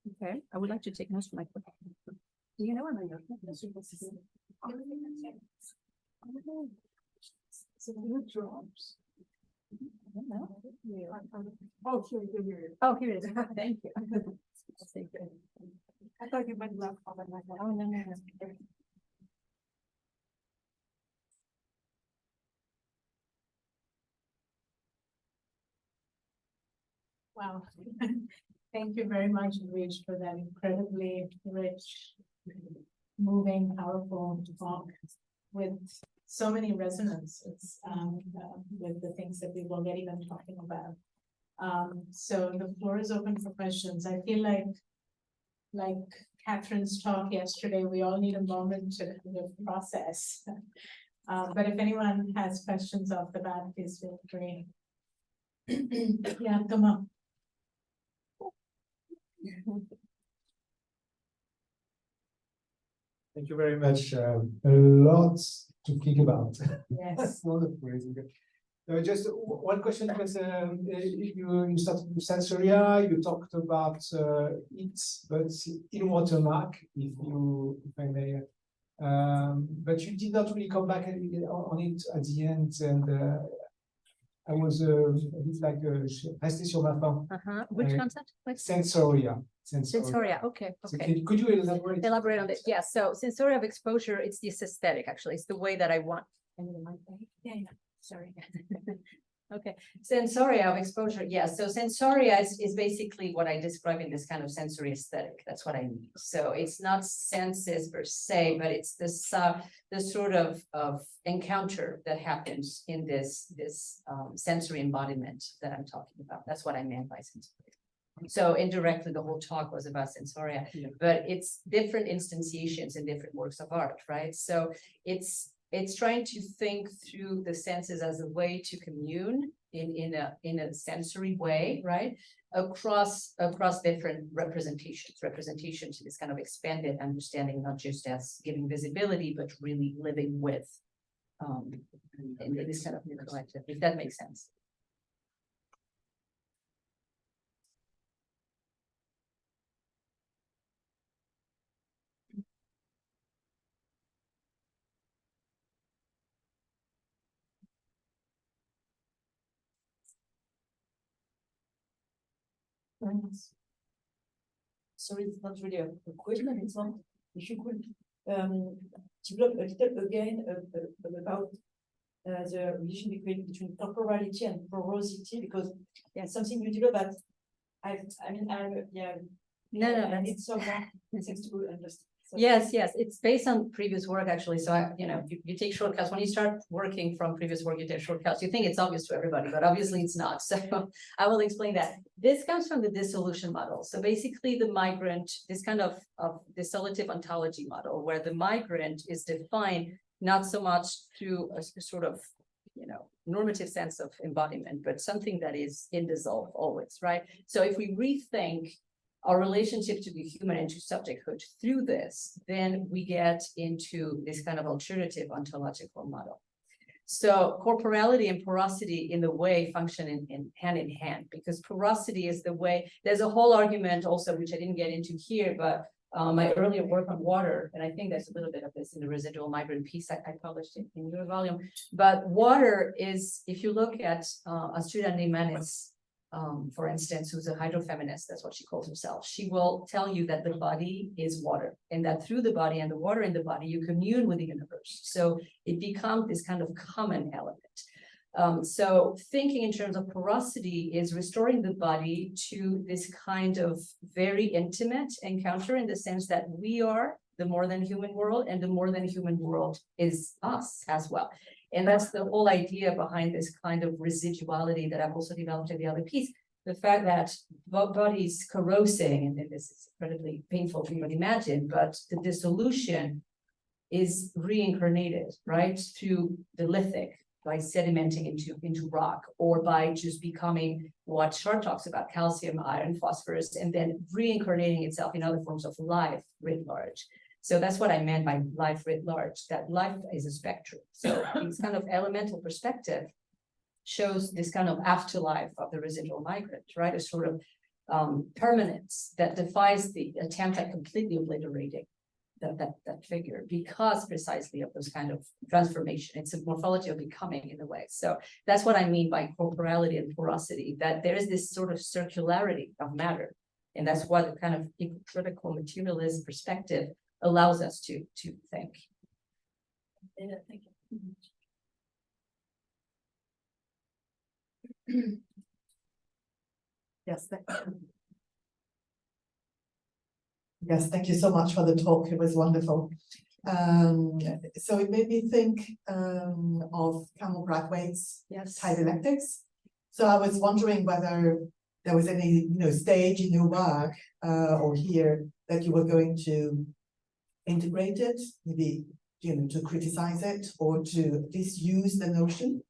Okay, I would like to take notes for my book. Do you know where my notebook is? Oh, here. Oh, here it is. Thank you. Thank you. I thought you meant left. Oh, no. Wow. Thank you very much, Rich, for that incredibly rich, moving, powerful talk with so many resonances with the things that we've already been talking about. So the floor is open for questions. I feel like Catherine's talk yesterday, we all need a moment to kind of process. But if anyone has questions off the bat, please feel free. Yeah, come on. Thank you very much. A lot to think about. Yes. Wonderful. Just one question, because you started with Sensoria, you talked about it, but in watermark, if I may. But you did not really come back on it at the end, and I was a bit like resté sur ma faim. Which concept? Sensoria. Sensoria. Okay. So Okay. could you elaborate? Elaborate on it. Yeah. So sensoria of exposure, it's this aesthetic, actually. It's the way that I want. Yeah. Sorry. Okay. Sensoria of exposure. Yeah. So sensoria is basically what I describe in this kind of sensory aesthetic. That's what I mean. So it's not senses per se, but it's this the sort of encounter that happens in this sensory embodiment that I'm talking about. That's what I meant by sensoria. So indirectly, the whole talk was about sensoria, but it's different instantiations in different works of art, right? So it's trying to think through the senses as a way to commune in a sensory way, right? Across different representations in this kind of expanded understanding, not just as giving visibility, but really living with in this kind of new collective, if that makes sense. Sorry, it's not really a question. It's not. If you could develop a little again about the relation between corporality and porosity, because something you develop that No, it's so things to understand. So. Yes, it's based on previous work, actually. So you take shortcuts. When you start working from previous work, you take shortcuts. You think it's obvious to everybody, but obviously it's not. So I will explain that. This comes from the dissolution model. So basically the migrant, this kind of dissolutive ontology model, where the migrant is defined not so much through a sort of normative sense of embodiment, but something that is indissolved always, right? So if we rethink our relationship to the human and to subjecthood through this, then we get into this kind of alternative ontological model. So corporality and porosity in the way function in hand, because porosity is the way, there's a whole argument also, which I didn't get into here, but my earlier work on water, and I think there's a little bit of this in the residual migrant piece I published in your volume, but water is, if you look at Astrid Neymanis, for instance, who's a hydrofeminist, that's what she calls herself. She will tell you that the body is water, and that through the body and the water in the body, you commune with the universe. So it becomes this kind of common element. So thinking in terms of porosity is restoring the body to this kind of very intimate encounter, in the sense that we are the more than human world, and the more than human world is us as well. And that's the whole idea behind this kind of residuality that I've also developed in the other piece. The fact that body's corrosing, and this is incredibly painful to even imagine, but the dissolution is reincarnated, right? Through the lithic, by sedimenting into rock, or by just becoming what Char talks about, calcium, iron, phosphorus, and then reincarnating itself in other forms of life writ large. So that's what I meant by life writ large, that life is a spectrum. So this kind of elemental perspective shows this kind of afterlife of the residual migrant, right? A sort of permanence that defies the attempt at completely obliterating that figure, because precisely of those kind of transformation. It's a morphology of becoming in a way. So that's what I mean by corporality and porosity, that there is this sort of circularity of matter. And that's what the kind of critical materialist perspective allows us to think. Yeah, thank you. Yes, yes, thank you so much for the talk. It was wonderful. So it made me think of Camel Brathwaite's Yes. tide electrics. So I was wondering whether there was any, stage in your work or here that you were going to integrate it, maybe, to criticize it or to at least use the notion,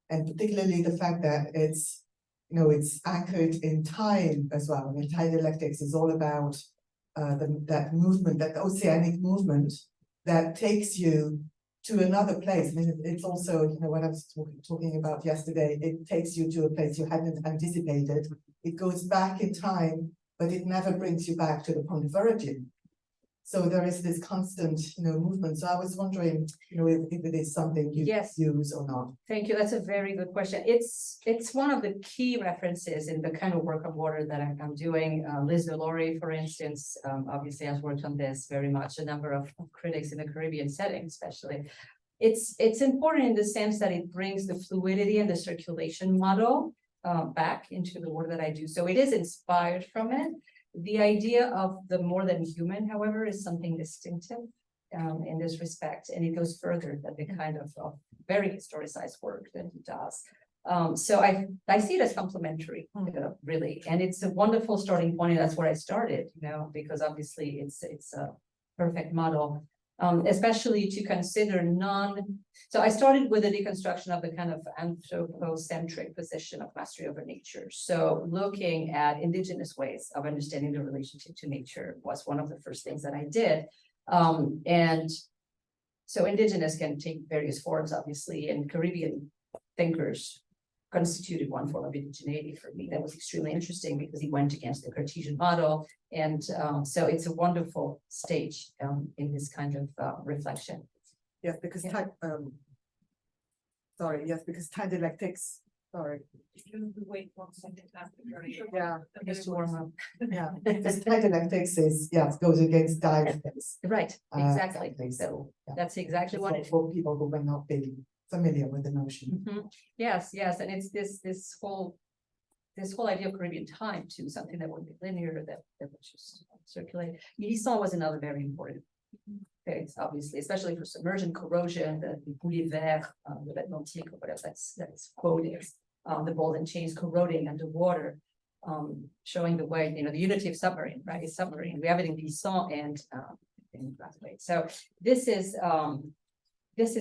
and particularly the fact that it's, it's anchored in time as well. I mean, tide electrics is all about that movement, that oceanic movement that takes you to another place. I mean, it's also, what I was talking about yesterday, it takes you to a place you hadn't anticipated. It goes back in time, but it never brings you back to the point of origin. So there is this constant, movement. So I was wondering, if it is something you Yes. use or not. Thank you. That's a very good question. It's one of the key references in the kind of work of water that I'm doing. Liz Delorey, for instance, obviously has worked on this very much. A number of critics in the Caribbean setting, especially. It's important in the sense that it brings the fluidity and the circulation model back into the work that I do. So it is inspired from it. The idea of the more than human, however, is something distinctive in this respect, and it goes further than the kind of very historicized work that he does. So I see it as complementary, really, and it's a wonderful starting point, and that's where I started, because obviously it's a perfect model. Especially to consider so I started with a deconstruction of the kind of anthropocentric position of mastery over nature. So looking at indigenous ways of understanding the relationship to nature was one of the first things that I did. And so indigenous can take various forms, obviously, and Caribbean thinkers constituted one form of indigeneity for me that was extremely interesting because he went against the Cartesian model. And so it's a wonderful stage in this kind of reflection. Yes, because Yeah. because tide electrics, Wait 1 second after. yeah, Just to warm up. yeah, because tide electrics is, goes against dialectics. Right, exactly. Exactly. So, yeah. That's exactly what it is. For people who may not be familiar with the notion. Yes, and it's this whole idea of Caribbean time too, something that would be linear, that would just circulate. Mélissant was another very important phase, obviously, especially for submersion, corrosion, the boulet vert, the Atlantique, or whatever that's quoted, the ball and chains corroding underwater, showing the way, the unity of submarine, right? It's submarine. We have it in Mélissant and in Brathwaite. So this is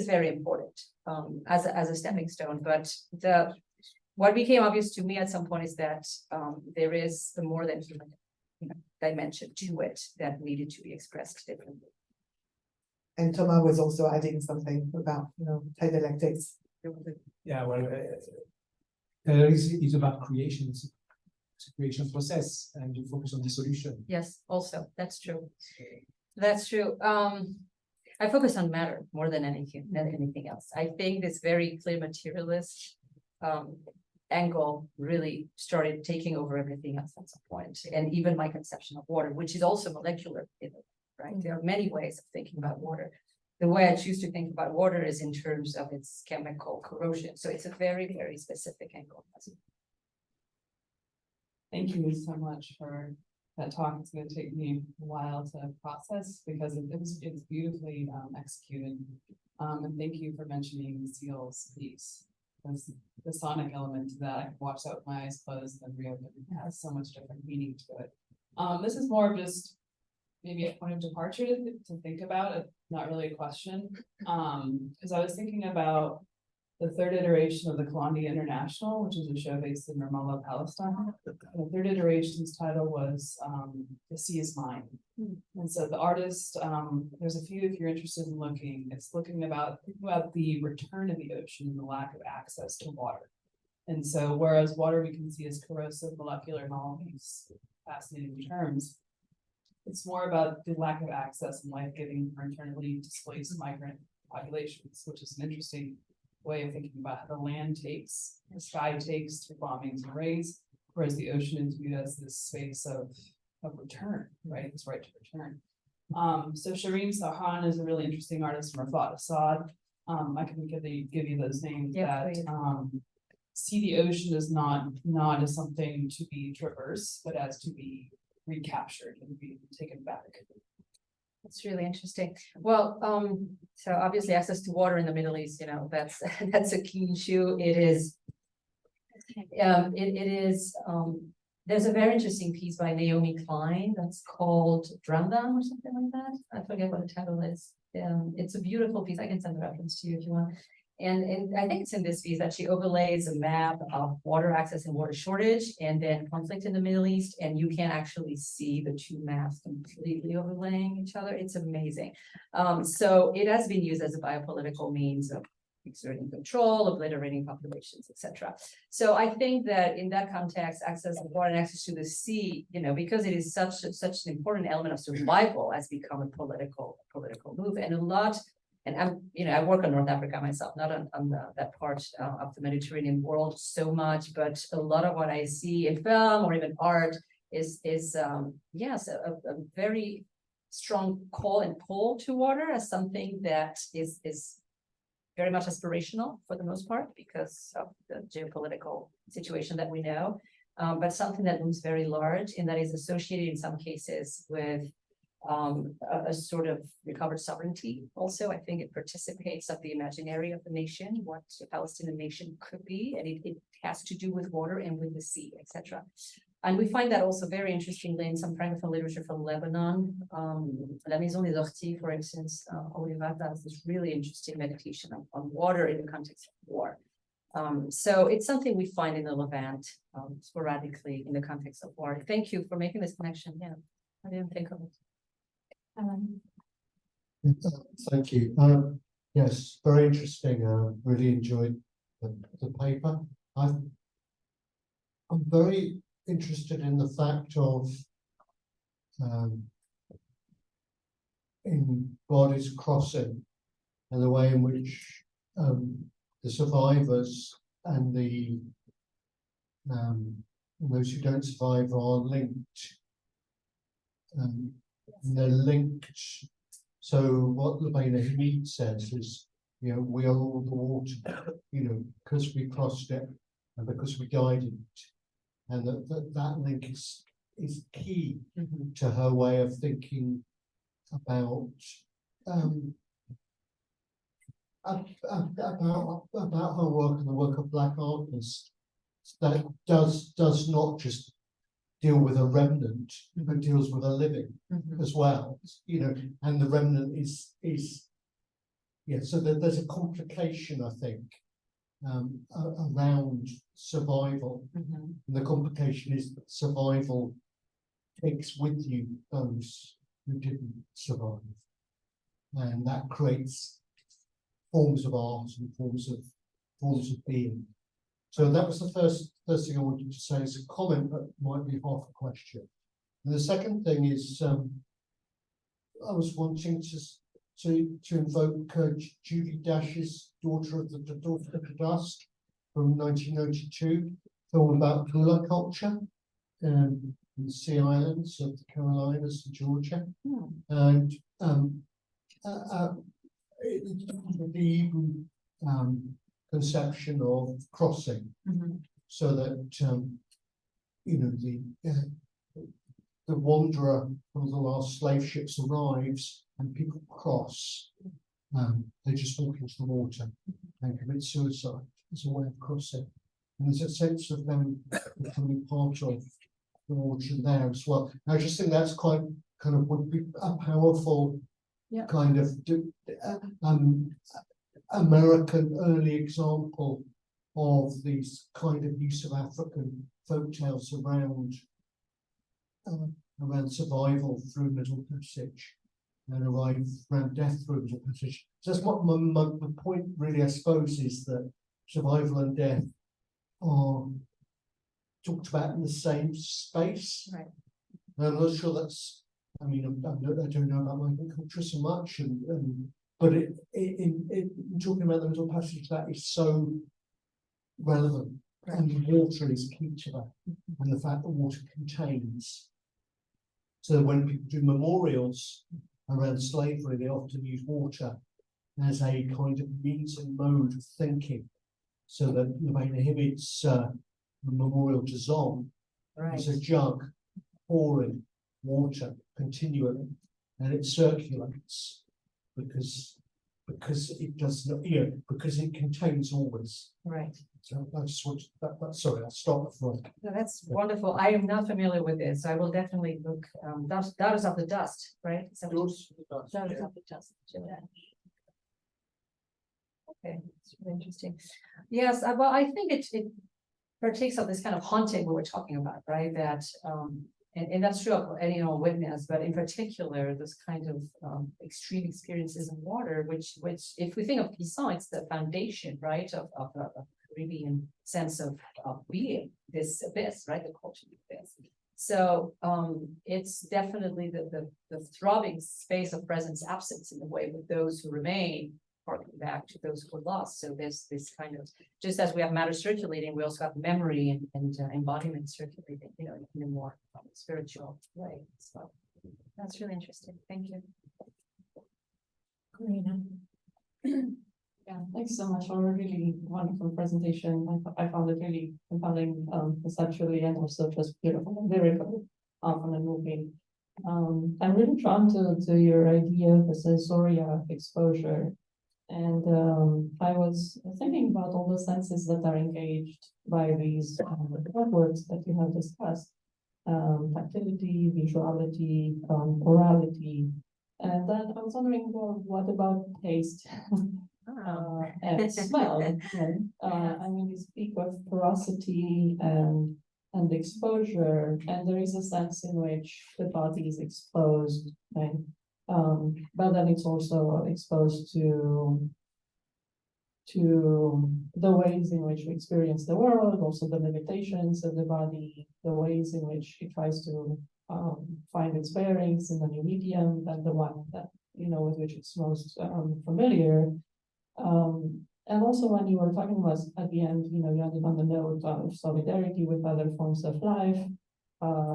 very important as a stepping stone. But what became obvious to me at some point is that there is the more than human dimension to it that needed to be expressed differently. And Thomas was also adding something about, tide electrics. Yeah, well, it's about creation. It's a creation process, and you focus on the solution. Yes, also, that's true. That's true. I focus on matter more than anything else. I think this very clear materialist angle really started taking over everything else at some point, and even my conception of water, which is also molecular, right? There are many ways of thinking about water. The way I choose to think about water is in terms of its chemical corrosion. So it's a very, very specific angle. Thank you so much for that talk. It's going to take me a while to process because it's beautifully executed. And thank you for mentioning the seals piece. Because the sonic element to that, I can watch that with my eyes closed and reopened. It has so much different meaning to it. This is more of just maybe a point of departure to think about, not really a question. Because I was thinking about the third iteration of the Columbia International, which is a show based in Ramallah, Palestine. The third iteration's title was The Sea is Mine. And so the artist, there's a few if you're interested in looking, it's thinking about the return of the ocean and the lack of access to water. And so whereas water we can see as corrosive molecular and all these fascinating terms, it's more about the lack of access and life-giving for internally displaced migrant populations, which is an interesting way of thinking about how the land takes, the sky takes through bombings and raids, whereas the ocean is viewed as this space of return, right? This right to return. So Shireen Sahan is a really interesting artist from Rafat Assad. I can give you those names Yeah, that see the ocean as not as something to be traversed, but as to be recaptured and be taken back. It's really interesting. Well, so obviously access to water in the Middle East, that's that's a key issue. It is. There's a very interesting piece by Naomi Klein that's called Drown Down or something like that. I forget what the title is. It's a beautiful piece. I can send the reference to you if you want. And I think it's in this piece that she overlays a map of water access and water shortage and then conflict in the Middle East. And you can actually see the two maps completely overlaying each other. It's amazing. So it has been used as a biopolitical means of exerting control, obliterating populations, etc. So I think that in that context, access to water and access to the sea, because it is such an important element of survival, has become a political move. And a lot. And I work on North Africa myself, not on that part of the Mediterranean world so much, but a lot of what I see in film or even art is yes, a very strong call and pull to water as something that is very much aspirational for the most part because of the geopolitical situation that we know, but something that looms very large and that is associated in some cases with a sort of recovered sovereignty. Also, I think it participates of the imaginary of the nation, what the Palestinian nation could be, and it has to do with water and with the sea, etc. And we find that also very interestingly in some Francophone literature from Lebanon. La Maison des Orties, for instance, Oliva does this really interesting meditation on water in the context of war. So it's something we find in the Levant sporadically in the context of war. Thank you for making this connection. Yeah, I didn't think of it. Thank you. Yes, very interesting. Really enjoyed the paper. I'm very interested in the fact of in bodies crossing and the way in which the survivors and those who don't survive are linked. And they're linked. So what Lubena Hamid says is, we are all the water, because we crossed it and because we guided it. And that link is key to her way of thinking about her work and the work of Black artists that does not just deal with a remnant, but deals with a living as well, and the remnant is so there's a complication, I think, around survival. And the complication is that survival takes with you those who didn't survive. And that creates forms of art and forms of being. So that was the first thing I wanted to say as a comment, but might be half a question. And the second thing is, I was wanting to invoke Judy Dash's Daughter of the Dust from 1992, film about hula culture in the Sea Islands of the Carolinas and Georgia. And the conception of crossing, so that the wanderer from the last slave ships arrives and people cross. They just walk into the water and commit suicide as a way of crossing. And there's a sense of them becoming part of the water there as well. And I just think that's would be a powerful kind of American early example of these kind of use of African folktales around survival through Middle Passage and around death through Middle Passage. So that's what my point really, I suppose, is that survival and death are talked about in the same space. Right. And I'm not sure that's, I mean, I don't know about migrant culture so much, but in talking about the middle passage, that is so relevant. Right. And water is key to that, and the fact that water contains. So when people do memorials around slavery, they often use water as a kind of means and mode of thinking. So that Louvain inhibits the memorial to Zon Right. is a jug pouring water continually, and it circulates because it does not, because it contains always. Right. So I just want that. Sorry, I'll stop before. No, that's wonderful. I am not familiar with this. I will definitely look, daughters of the dust, right? Is that what- Daughters of the dust. Okay, it's really interesting. Yes, well, I think it partakes of this kind of haunting we were talking about, right? That, and that's true of any witness, but in particular, this kind of extreme experiences in water, which if we think of Pisson, it's the foundation, right, of the Caribbean sense of being this abyss, right, the culture abyss. So it's definitely the throbbing space of presence absence in the way with those who remain, harking back to those who were lost. So there's this kind of, just as we have matter circulating, we also have memory and embodiment circulating, in a more spiritual way. So that's really interesting. Thank you. Karina. Yeah, thanks so much for a really wonderful presentation. I found it really compelling, conceptually, and also just beautiful and lyrical, and moving. I'm really drawn to your idea of the sensoria of exposure. And I was thinking about all the senses that are engaged by these words that you have discussed. Tactility, visuality, orality. And then I was wondering, well, what about taste? And smell. I mean, you speak of porosity and exposure, and there is a sense in which the body is exposed, right? But then it's also exposed to the ways in which we experience the world, also the limitations of the body, the ways in which it tries to find its bearings in the new medium than the one that, with which it's most familiar. And also when you were talking about at the end, you ended on the note of solidarity with other forms of life.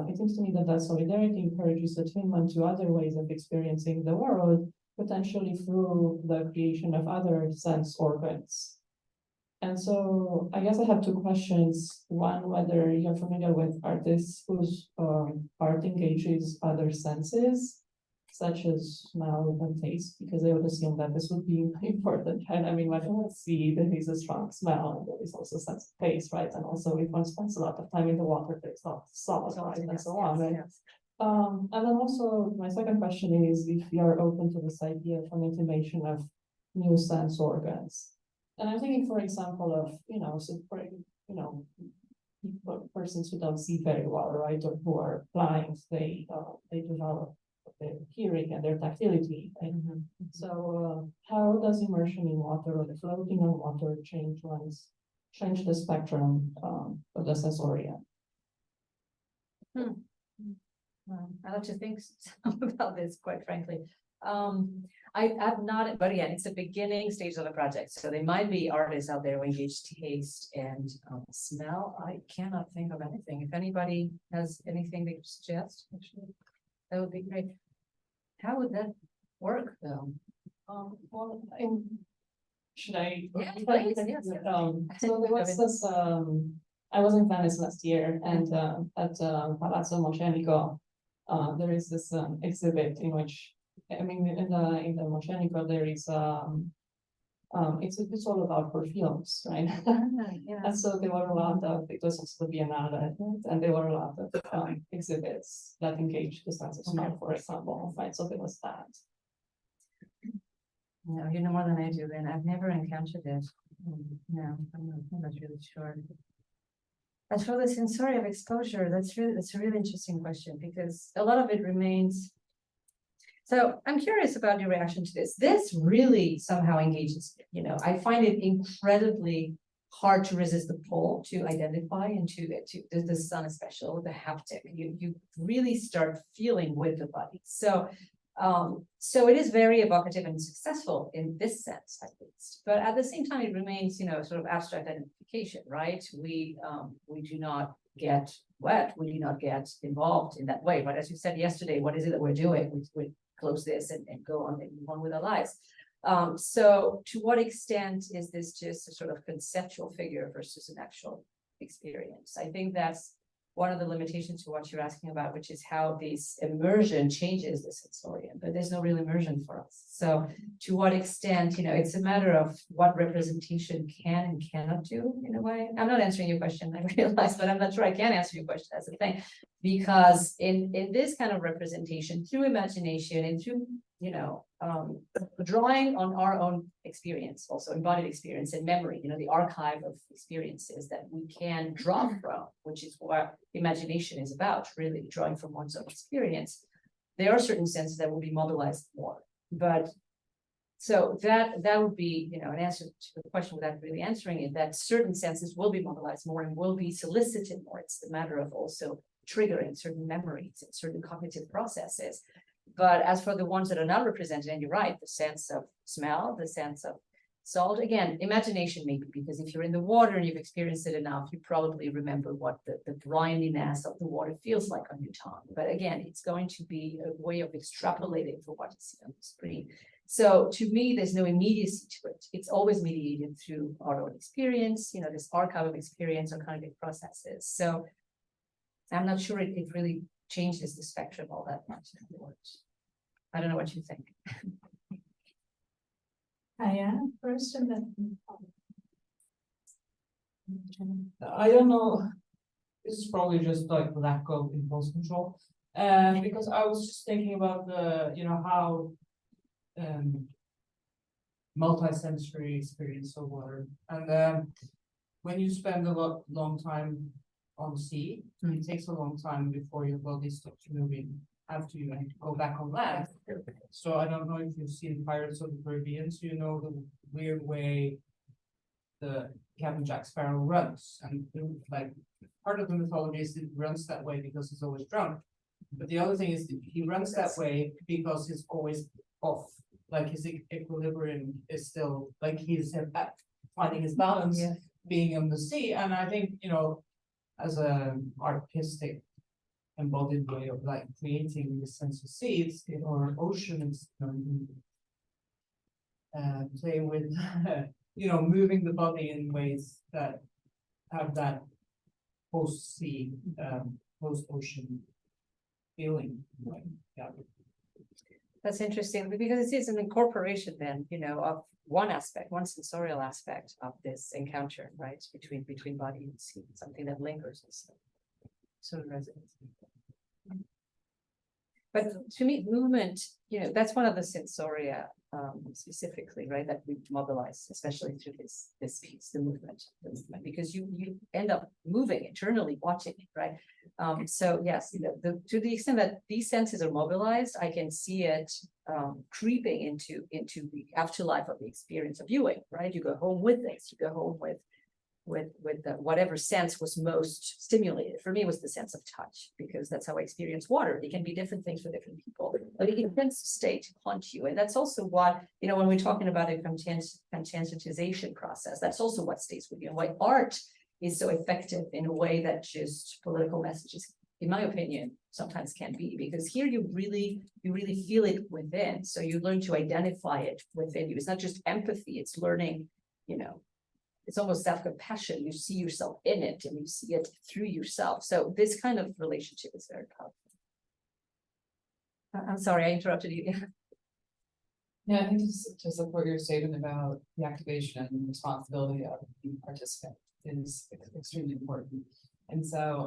It seems to me that solidarity encourages attunement to other ways of experiencing the world, potentially through the creation of other sense organs. And so I guess I have two questions. One, whether you're familiar with artists whose art engages other senses, such as smell and taste, because I would assume that this would be important. And I mean, when you see there is a strong smell, and there is also a sense of taste, right? And also if one spends a lot of time in the water, there's not salt, right? And so on, right? And then also my second question is if you're open to this idea of an intimation of new sense organs. And I'm thinking, for example, of, persons who don't see very well, right? Or who are blind, they develop their hearing and their tactility. Right? Mm-hmm. So how does immersion in water or the floating on water change the spectrum of the sensoria? I like to think about this, quite frankly. I've not, but again, it's the beginning stage of the project. So there might be artists out there who engage taste and smell. I cannot think of anything. If anybody has anything they could suggest, actually, that would be great. How would that work, though? Well, should I? Yeah, please, yes. So there was this. I was in Venice last year, and at Palazzo Moscenico, there is this exhibit in which, I mean, in the Moscenico there is it's all about perfumes, right? Yeah. And so there were a lot of, it was also the Biennale, right? And there were a lot of exhibits that engaged the sense of smell, for example, right? So there was that. No, you know more than I do, then. I've never encountered it. No, I'm not really sure. As for the sensory of exposure, that's a really interesting question, because a lot of it remains. So I'm curious about your reaction to this. This really somehow engages me. I find it incredibly hard to resist the pull to identify and to the sun is special, the haptic. You really start feeling with the body. So so it is very evocative and successful in this sense, at least. But at the same time, it remains, sort of abstract identification, right? We do not get wet, we do not get involved in that way. But as you said yesterday, what is it that we're doing? We close this and go on and move on with our lives. So to what extent is this just a sort of conceptual figure versus an actual experience? I think that's one of the limitations to what you're asking about, which is how this immersion changes the sensorium, but there's no real immersion for us. So to what extent, it's a matter of what representation can and cannot do in a way. I'm not answering your question, I realize, but I'm not sure I can answer your question. That's the thing, because in this kind of representation, through imagination and through, drawing on our own experience, also embodied experience and memory, the archive of experiences that we can draw from, which is what imagination is about, really drawing from one's own experience. There are certain senses that will be mobilized more, but so that would be, an answer to the question without really answering it, that certain senses will be mobilized more and will be solicited more. It's a matter of also triggering certain memories and certain cognitive processes. But as for the ones that are not represented, and you're right, the sense of smell, the sense of salt, again, imagination maybe, because if you're in the water and you've experienced it enough, you probably remember what the brininess of the water feels like on your tongue. But again, it's going to be a way of extrapolating for what you see on the screen. So to me, there's no immediacy to it. It's always mediated through our own experience, this archive of experience or cognitive processes. So I'm not sure it really changes the spectrum all that much. I don't know what you think. I am first and then. I don't know. This is probably just like lack of impulse control. Because I was just thinking about how multi-sensory experience of water. And when you spend a long time on sea, it takes a long time before your body stops moving after you go back on land. So I don't know if you've seen Pirates of the Caribbean, so you know the weird way the Captain Jack Sparrow runs, and like part of the mythology is it runs that way because he's always drunk, but the other thing is he runs that way because he's always off, like his equilibrium is still like he's finding his balance, being on the sea. And I think as an artistic embodied way of like creating the sense of sea, or oceans, play with moving the body in ways that have that post-sea, post-ocean feeling. That's interesting, because it is an incorporation then, of one sensorial aspect of this encounter, right, between body and sea, something that lingers and sort of resonates. But to me, movement, that's one of the sensoria specifically, right, that we mobilize, especially through this piece, the movement, because you end up moving internally, watching it, right? So yes, to the extent that these senses are mobilized, I can see it creeping into the afterlife of the experience of viewing, right? You go home with this, you go home with whatever sense was most stimulated. For me, it was the sense of touch, because that's how I experience water. It can be different things for different people, but it tends to stay to haunt you. And that's also what, when we're talking about a conscientization process, that's also what stays with you, and why art is so effective in a way that just political messages, in my opinion, sometimes can be, because here you really feel it within. So you learn to identify it within you. It's not just empathy, it's learning, it's almost self-compassion. You see yourself in it and you see it through yourself. So this kind of relationship is very powerful. I'm sorry, I interrupted you. Yeah, I think to support your statement about the activation and responsibility of the participant is extremely important. And so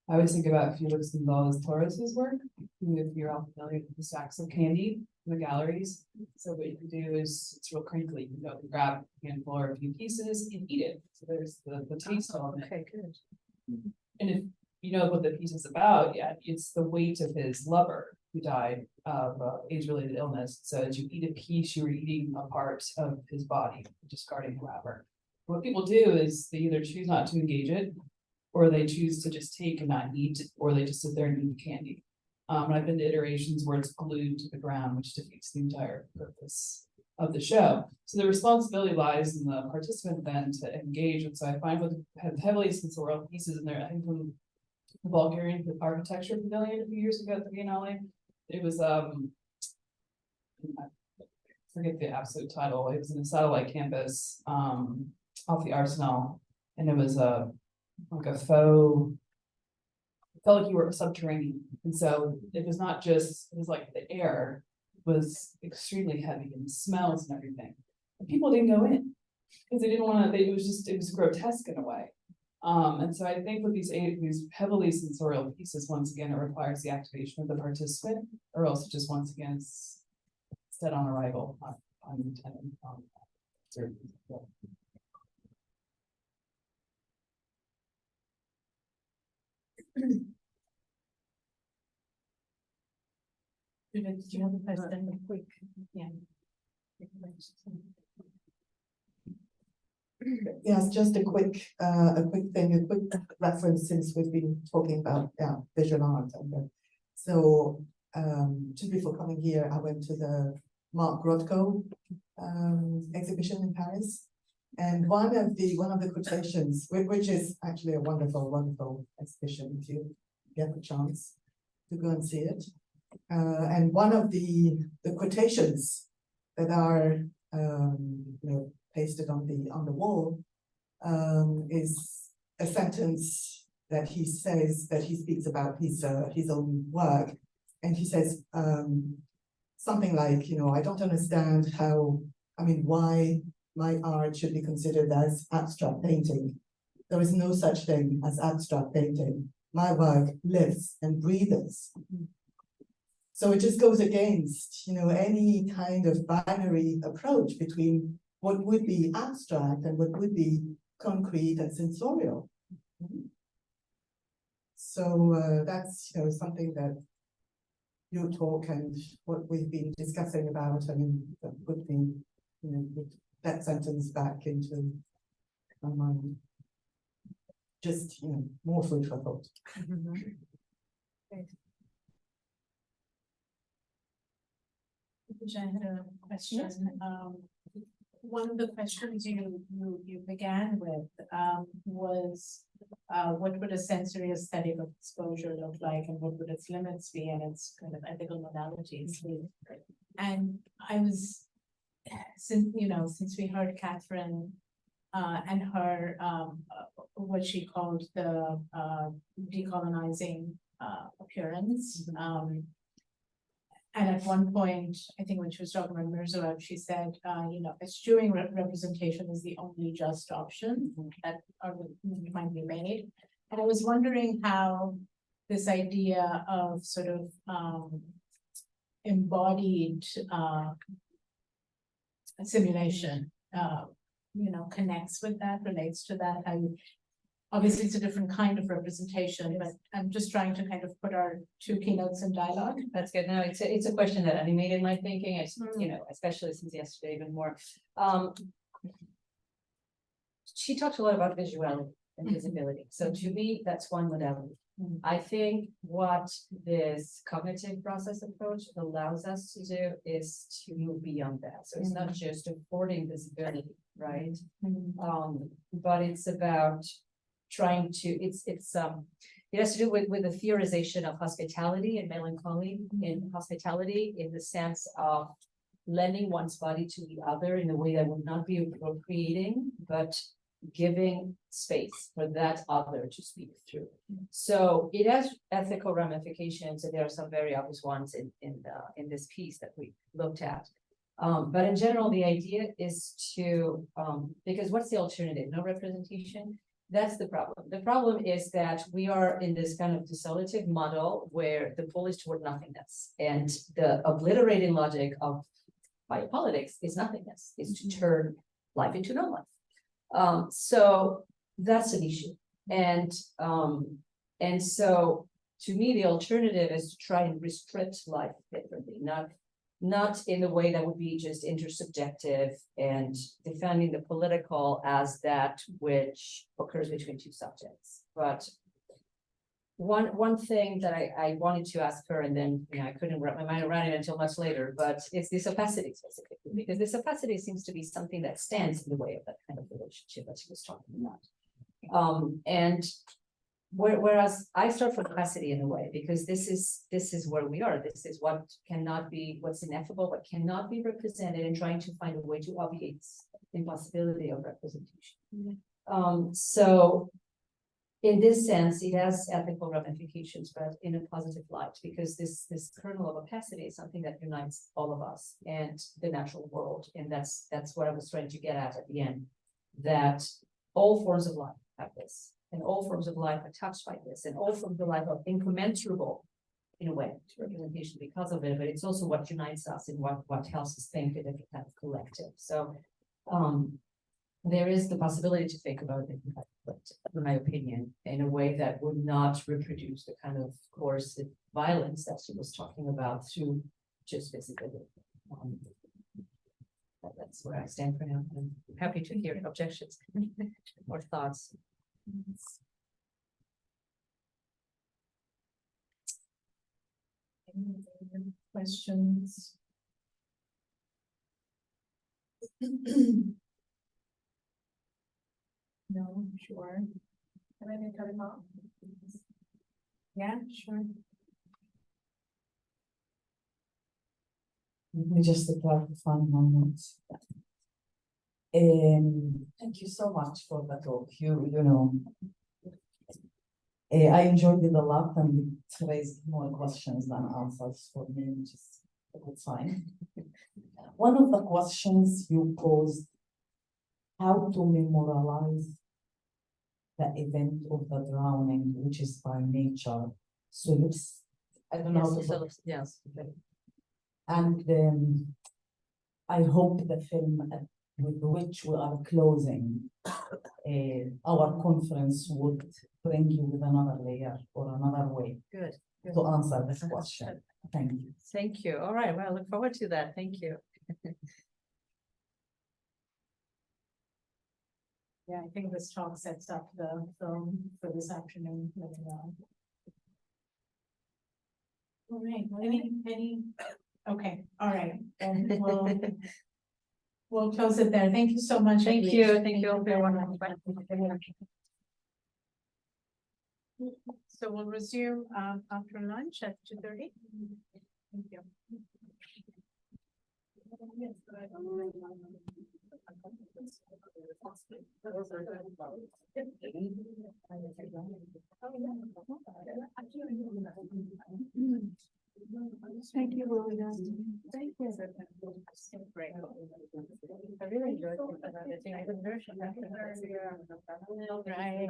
I always think about Felix Gonzalez Torres's work, if you're all familiar with the sacks of candy in the galleries. So what you can do is, it's real crinkly. You can grab a handful or a few pieces and eat it. So there's the taste on it. Okay, good. And if you know what the piece is about, it's the weight of his lover who died of age-related illness. So as you eat a piece, you're eating a part of his body, discarding the wrapper. what people do is they either choose not to engage it, or they choose to just take and not eat, or they just sit there and eat the candy. And I've been to iterations where it's glued to the ground, which defeats the entire purpose of the show. So the responsibility lies in the participant then to engage. And so I find with heavily sensorial pieces in there, I think from the Bulgarian Architecture Pavilion a few years ago at the Biennale, it was I forget the absolute title. It was in a satellite campus off the Arsenal, and it was like a faux. It felt like you were subterranean, and so it was not just. It was like the air was extremely heavy and smells and everything. And people didn't go in because they didn't want to. It was grotesque in a way. And so I think with these heavily sensorial pieces, once again, it requires the activation of the participant, or else it just once again is set on arrival, unintended. Did you have a question? Quick, yeah. Yes, just a quick thing, a quick reference, since we've been talking about visual art. So just before coming here, I went to the Mark Rothko exhibition in Paris, and one of the quotations, which is actually a wonderful exhibition if you get the chance to go and see it. And one of the quotations that are pasted on the wall is a sentence that he says, that he speaks about his own work, and he says something like, I don't understand why my art should be considered as abstract painting. There is no such thing as abstract painting. My work lives and breathes. So it just goes against, any kind of binary approach between what would be abstract and what would be concrete and sensorial. So that's, something that your talk and what we've been discussing about, that put me, with that sentence back into my mind. Just, more food for thought. I had a question. One of the questions you began with was what would a sensory aesthetic of exposure look like, and what would its limits be, and its kind of ethical modalities. And I was, since we heard Catherine and her what she called the decolonizing appearance. And at one point, I think when she was talking about Mirzoev, she said, eschewing representation is the only just option that might be made. And I was wondering how this idea of sort of embodied simulation, connects with that, relates to that. Obviously, it's a different kind of representation, but I'm just trying to kind of put our two keynotes in dialogue. That's good. No, it's a question that animated my thinking. It's, especially since yesterday, even more. She talked a lot about visuality and visibility. So to me, that's one modality. I think what this cognitive process approach allows us to do is to move beyond that. So it's not just affording visibility, right? But it's about trying to, it has to do with the theorization of hospitality and melancholy in hospitality, in the sense of lending one's body to the other in a way that would not be appropriating, but giving space for that other to speak through. So it has ethical ramifications, and there are some very obvious ones in this piece that we looked at. But in general, the idea is to, because what's the alternative? No representation? That's the problem. The problem is that we are in this kind of dissolutive model where the pull is toward nothingness, and the obliterating logic of biopolitics is nothingness, is to turn life into no life. So that's an issue. And so to me, the alternative is to try and restrict life differently, not in a way that would be just intersubjective and defending the political as that which occurs between two subjects. But one thing that I wanted to ask her, and then, I couldn't wrap my mind around it until much later, but it's this opacity specifically, because this opacity seems to be something that stands in the way of that kind of relationship that she was talking about. And whereas I start from opacity in a way, because this is where we are. This is what cannot be, what's ineffable, what cannot be represented, and trying to find a way to obviate the impossibility of representation. So in this sense, it has ethical ramifications, but in a positive light, because this kernel of opacity is something that unites all of us and the natural world. And that's what I was trying to get at the end, that all forms of life have this, and all forms of life are touched by this, and all forms of life are incommensurable in a way to representation because of it, but it's also what unites us and what helps us think in a different kind of collective. So there is the possibility to think about it, in my opinion, in a way that would not reproduce the kind of coercive violence that she was talking about through just visibility. That's where I stand for now. I'm happy to hear objections or thoughts. Any other questions? No, sure. Can I make a remark? Yeah, sure. Let me just clarify my notes. Thank you so much for the talk. I enjoyed it a lot, and it raised more questions than answers for me, which is a good sign. One of the questions you posed, how to memorialize the event of the drowning, which is by nature. So I don't know how to put. Yes. And I hope the film with which we are closing our conference would bring you with another layer or another way Good. to answer this question. Thank you. Thank you. All right. Well, I look forward to that. Thank you. Yeah, I think this talk sets up the film for this afternoon. All right, okay, all right, and we'll close it there. Thank you so much. Thank Louise. you. Thank you all very much. So we'll resume after lunch at 2:30. Thank you. Thank you, William. Thank you. Great. I really enjoyed it. I was very shocked. Right.